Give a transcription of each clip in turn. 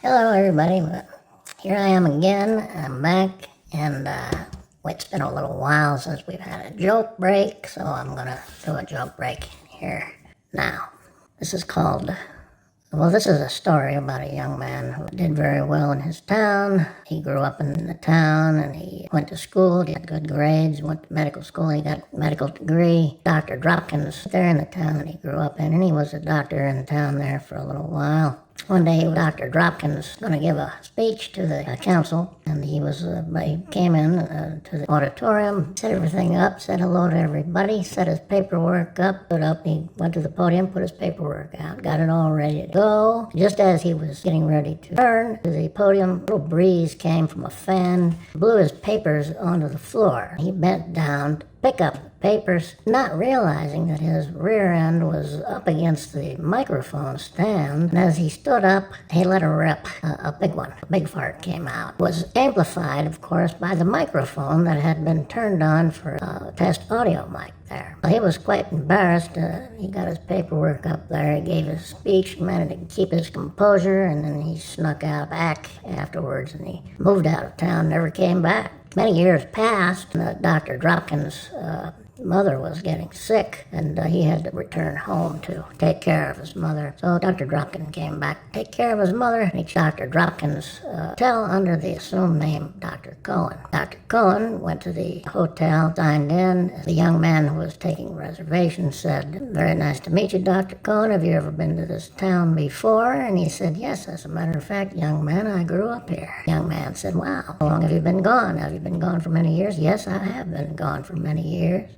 Hello everybody, here I am again. I'm back, and it's been a little while since we've had a joke break, so I'm gonna do a joke break here now. This is a story about a young man who did very well in his town. He grew up in the town and he went to school, he got good grades, went to medical school, he got a medical degree. Dr. Dropkins there in the town that he grew up in, and he was a doctor in town there for a little while. One day, Dr. Dropkins was going to give a speech to the council, and he came in to the auditorium, set everything up, said hello to everybody, set his paperwork up, stood up, he went to the podium, put his paperwork out, got it all ready to go. Just as he was getting ready to turn to the podium, a little breeze came from a fan, blew his papers onto the floor. He bent down to pick up the papers, not realizing that his rear end was up against the microphone stand. And as he stood up, he let her rip a big one. A big fart came out. It was amplified, of course, by the microphone that had been turned on for a test audio mic there. Well, he was quite embarrassed. He got his paperwork up there, he gave his speech, managed to keep his composure, and then he snuck out back afterwards, and he moved out of town, never came back. Many years passed, and Dr. Dropkins' mother was getting sick, and he had to return home to take care of his mother. So Dr. Dropkins came back to take care of his mother, and Dr. Dropkins' hotel under the assumed name Dr. Cohen. Dr. Cohen went to the hotel, signed in. The young man who was taking reservations said, "Very nice to meet you, Dr. Cohen. Have you ever been to this town before?" And he said, "Yes, as a matter of fact, young man, I grew up here." The young man said, "Wow, how long have you been gone? Have you been gone for many years?" "Yes, I have been gone for many years."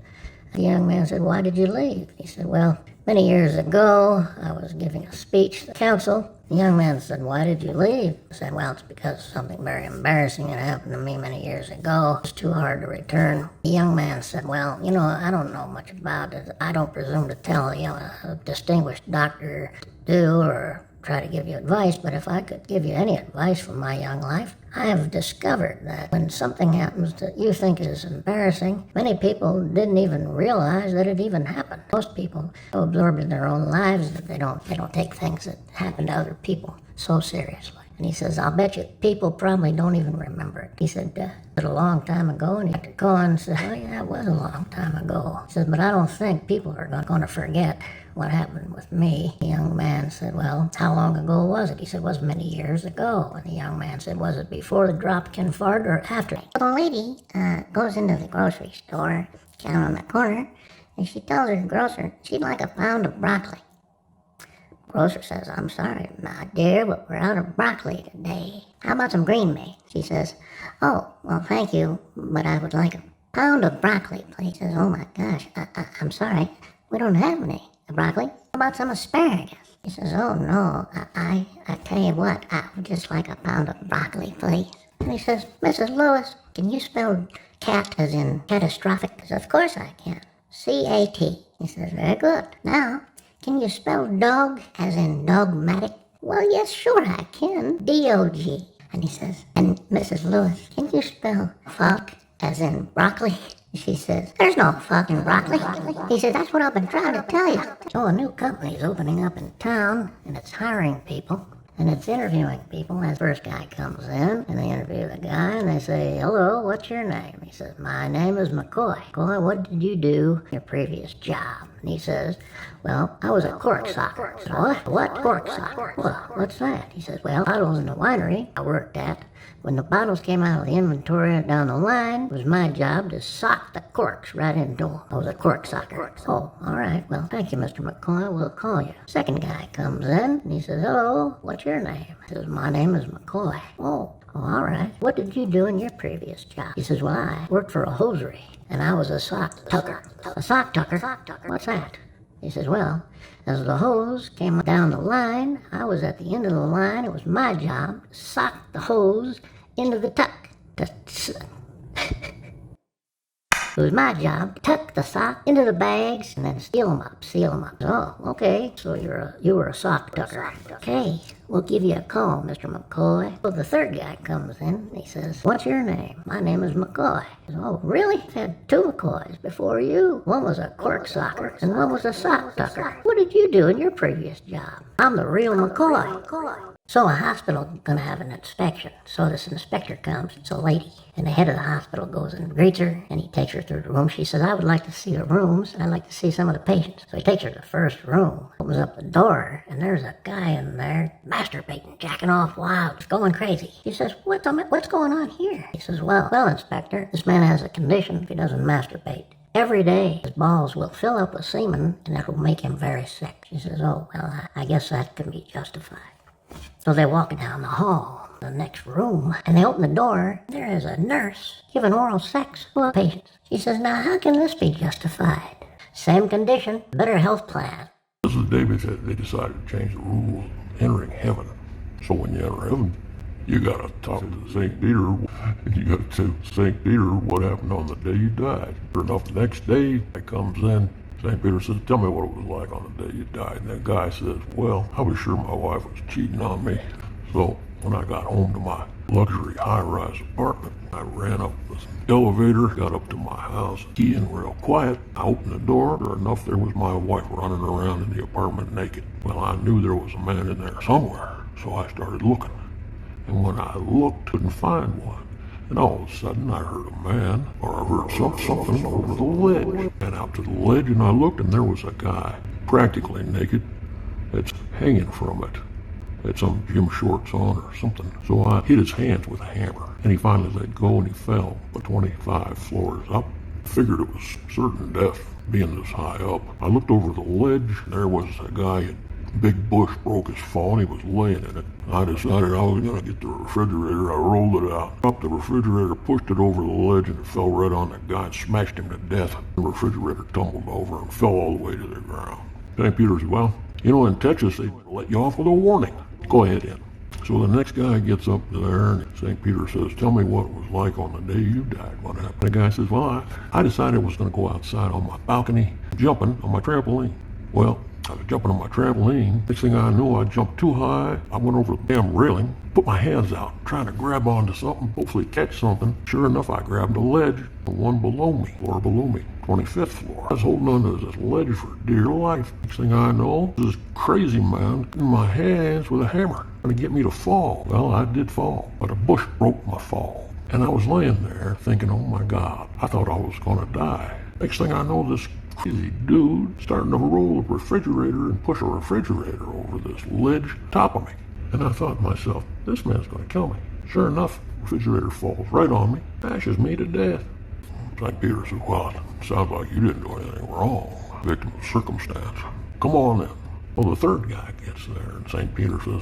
The young man said, "Why did you leave?" He said, "Well, many years ago, I was giving a speech to the council." The young man said, "Why did you leave?" He said, "Well, it's because something very embarrassing had happened to me many years ago. It's too hard to return." The young man said, "Well, I don't know much about it. I don't presume to tell, a distinguished doctor to do or try to give you advice, but if I could give you any advice from my young life, I have discovered that when something happens that you think is embarrassing, many people didn't even realize that it even happened. Most people are so absorbed in their own lives that they don't take things that happen to other people so seriously." And he says, "I'll bet you people probably don't even remember it." He said, "Was it a long time ago?" And Dr. Cohen said, "Oh yeah, it was a long time ago." He said, "But I don't think people are going to forget what happened with me." The young man said, "Well, how long ago was it?" He said, "It was many years ago." And the young man said, "Was it before the Dropkin fart or after?" The lady goes into the grocery store down on the corner, and she tells her grocer she'd like a pound of broccoli. Grocer says, "I'm sorry, my dear, but we're out of broccoli today. How about some green beans?" She says, "Oh, well, thank you, but I would like a pound of broccoli, please." He says, "Oh my gosh, I'm sorry, we don't have any broccoli. How about some asparagus?" He says, "Oh no, I tell you what, I would just like a pound of broccoli, please." And he says, "Mrs. Lewis, can you spell cat as in catastrophic?" He says, "Of course I can. C-A-T. He says, "Very good. Now, can you spell dog as in dogmatic?" "Well, yes, sure I can. D-O-G. And he says, "And Mrs. Lewis, can you spell fuck as in broccoli?" She says, "There's no fucking broccoli." He said, "That's what I've been trying to tell you." So a new company's opening up in town, and it's hiring people, and it's interviewing people. And the first guy comes in, and they interview the guy, and they say, "Hello, what's your name?" He says, "My name is McCoy." "McCoy, what did you do in your previous job?" And he says, "Well, I was a cork socker." So, what cork socker? "Well, what's that?" He says, "Well, bottles in the winery I worked at. When the bottles came out of the inventory down the line, it was my job to sock the corks right into them. I was a cork socker." "Oh, all right. Well, thank you, Mr. McCoy. We'll call you." Second guy comes in, and he says, "Hello, what's your name?" He says, "My name is McCoy." Oh, all right. "What did you do in your previous job?" He says, "Well, I worked for a hosiery, and I was a sock tucker." "A sock tucker? What's that?" He says, "Well, as the hose came down the line, I was at the end of the line. It was my job to sock the hose into the tuck. It was my job to tuck the sock into the bags and then seal them up. "Oh, okay. So you were a sock tucker." "Okay. we'll give you a call, Mr. McCoy. So the third guy comes in and he says, what's your name? My name is McCoy. He says, oh, really? I've had 2 McCoys before you. One was a cork socker and one was a sock tucker. What did you do in your previous job? I'm the real McCoy. So a hospital gonna have an inspection. So this inspector comes, it's a lady, and the head of the hospital goes and greets her, and he takes her through the room. She says, I would like to see the rooms, I'd like to see some of the patients. So he takes her to the first room, opens up the door, and there's a guy in there masturbating, jacking off loud, going crazy. She says, what's going on here? He says, well, Inspector, this man has a condition if he doesn't masturbate. Every day, his balls will fill up with semen, and that will make him very sick. She says, oh, well, I guess that can be justified. So they walk down the hall, the next room, and they open the door. There is a nurse giving oral sex to a patient. She says, now how can this be justified? Same condition, better health plan. This is the day they decided to change the rules entering heaven. So when you enter heaven, you gotta talk to St. Peter, and you gotta tell St. Peter what happened on the day you died. Sure enough, the next day, it comes in. St. Peter says, tell me what it was like on the day you died. And that guy says, well, I was sure my wife was cheating on me. So when I got home to my luxury high-rise apartment, I ran up this elevator, got up to my house, key in real quiet. I opened the door. Sure enough, there was my wife running around in the apartment naked. Well, I knew there was a man in there somewhere, so I started looking. And when I looked, couldn't find one. And all of a sudden, I heard a man, or I heard something over the ledge. I ran out to the ledge, and I looked, and there was a guy, practically naked, that's hanging from it. Had some gym shorts on or something. So I hit his hands with a hammer, and he finally let go, and he fell 25 floors up. Figured it was certain death, being this high up. I looked over the ledge, and there was a guy. Big bush broke his fall, and he was laying in it. I decided I was going to get the refrigerator. I rolled it out, dropped the refrigerator, pushed it over the ledge, and it fell right on the guy and smashed him to death. The refrigerator tumbled over and fell all the way to the ground. St. Peter said, well, you know, in Texas, they let you off with a warning. Go ahead in. So the next guy gets up there, and St. Peter says, tell me what it was like on the day you died. What happened? The guy says, well, I decided I was going to go outside on my balcony, jumping on my trampoline. Well, I was jumping on my trampoline. Next thing I knew, I jumped too high. I went over the damn railing, put my hands out, trying to grab onto something, hopefully catch something. Sure enough, I grabbed a ledge, the one below me, floor below me, 25th floor. I was holding onto this ledge for dear life. Next thing I know, this crazy man in my hands with a hammer, trying to get me to fall. Well, I did fall, but a bush broke my fall. And I was laying there thinking, oh my God, I thought I was going to die. Next thing I know, this crazy dude starting to roll a refrigerator and push a refrigerator over this ledge top of me. And I thought to myself, this man's going to kill me. Sure enough, the refrigerator falls right on me, bashes me to death. St. Peter said, well, it sounds like you didn't do anything wrong. Victim of circumstance. Come on in. Well, the third guy gets there, and St. Peter says,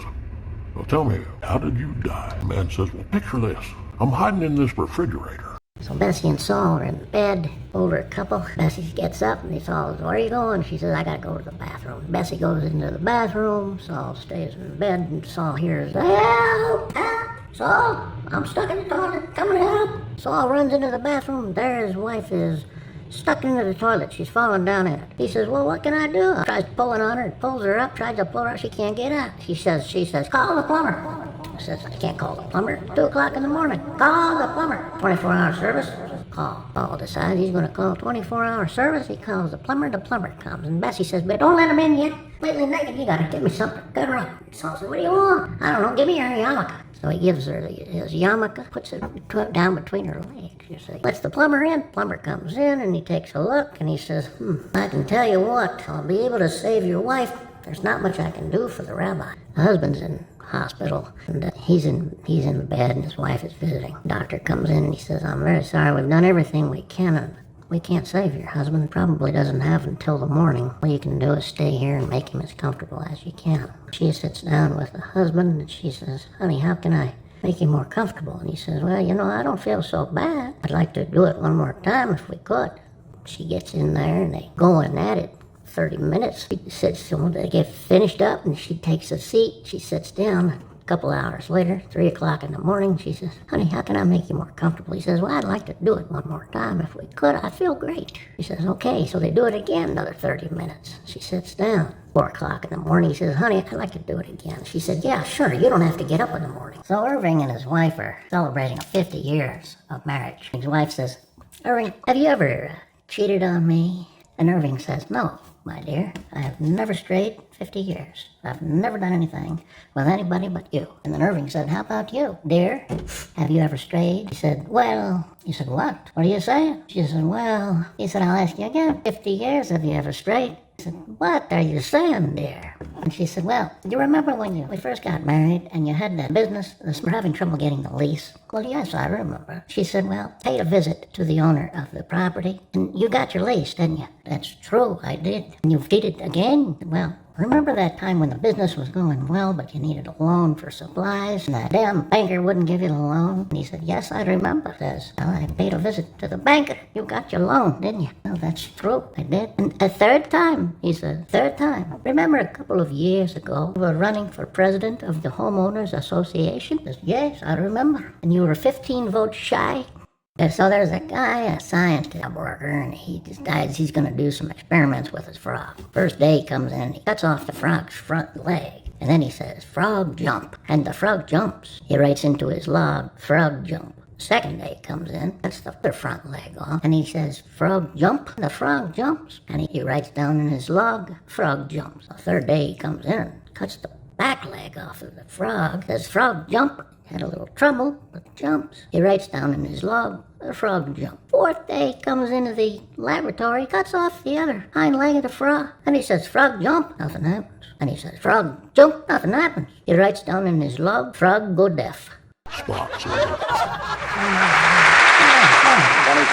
well, tell me, how did you die? The man says, well, picture this. I'm hiding in this refrigerator. So Bessie and Saul are in bed, older couple. Bessie gets up and Saul says, where are you going? She says, I gotta go to the bathroom. Bessie goes into the bathroom. Saul stays in bed, and Saul hears, help, help, Saul, I'm stuck in the toilet, come and help. Saul runs into the bathroom. There his wife is stuck into the toilet. She's fallen down in it. He says, well, what can I do? Tries pulling on her, pulls her up, tries to pull her up. She can't get out. She says, call the plumber. He says, I can't call the plumber. 2 o'clock in the morning. Call the plumber. 24-hour service. Call. Paul decides he's going to call 24-hour service. He calls the plumber. The plumber comes. And Bessie says, but don't let him in yet. Completely naked. You got to give me something good rub. Saul says, what do you want? I don't know. Give me your yarmulke. So he gives her his yarmulke, puts it down between her legs. You see. Lets the plumber in. Plumber comes in and he takes a look and he says, I can tell you what. I'll be able to save your wife. There's not much I can do for the rabbi. The husband's in hospital, and he's in bed, and his wife is visiting. Doctor comes in and he says, I'm very sorry, we've done everything we can, and we can't save your husband. Probably doesn't have until the morning. All you can do is stay here and make him as comfortable as you can. She sits down with the husband and she says, honey, how can I make him more comfortable? And he says, well, you know, I don't feel so bad. I'd like to do it one more time if we could. She gets in there and they going at it 30 minutes. She sits, so they get finished up and she takes a seat. She sits down. A couple hours later, 3 o'clock in the morning, she says, honey, how can I make you more comfortable? He says, well, I'd like to do it one more time if we could. I feel great. She says, okay. So they do it again, another 30 minutes. She sits down. 4 o'clock in the morning, he says, honey, I'd like to do it again. She said, yeah, sure, you don't have to get up in the morning. So Irving and his wife are celebrating 50 years of marriage. His wife says, Irving, have you ever cheated on me? And Irving says, no, my dear, I have never strayed 50 years. I've never done anything with anybody but you. And then Irving said, how about you, dear? Have you ever strayed? He said, well, he said, what? What are you saying? She said, well, he said, I'll ask you again, 50 years, have you ever strayed? He said, what are you saying, dear? And she said, well, do you remember when we first got married and you had that business that we're having trouble getting the lease? Well, yes, I remember. She said, well, paid a visit to the owner of the property and you got your lease, didn't you? That's true, I did. And you've did it again? Well, remember that time when the business was going well, but you needed a loan for supplies, and that damn banker wouldn't give you the loan? And he said, yes, I remember. Says, well, I paid a visit to the banker. You got your loan, didn't you? Well, that's true, I did. And a third time, he said, third time. Remember a couple of years ago, you were running for president of the Homeowners Association? He says, yes, I remember. And you were 15 votes shy? And so there's a guy, a scientist, a worker, and he decides he's going to do some experiments with his frog. First day he comes in, he cuts off the frog's front leg, and then he says, frog jump, and the frog jumps. He writes into his log, frog jump. Second day he comes in, cuts the other front leg off, and he says, frog jump, the frog jumps. And he writes down in his log, frog jumps. The third day he comes in and cuts the back leg off of the frog, says, frog jump. Had a little trouble, but jumps. He writes down in his log, the frog jump. Fourth day, he comes into the laboratory, cuts off the other hind leg of the frog, and he says, frog jump, nothing happens. And he says, frog jump, nothing happens. He writes down in his log, frog go deaf. Spots. 20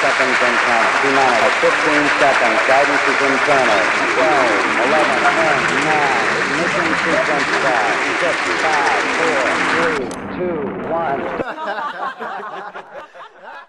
seconds internal. T-minus 15 seconds. Guidance is internal. 12, 11, 10, 9. Ignition sequence start. 6, 5, 4, 3, 2, 1.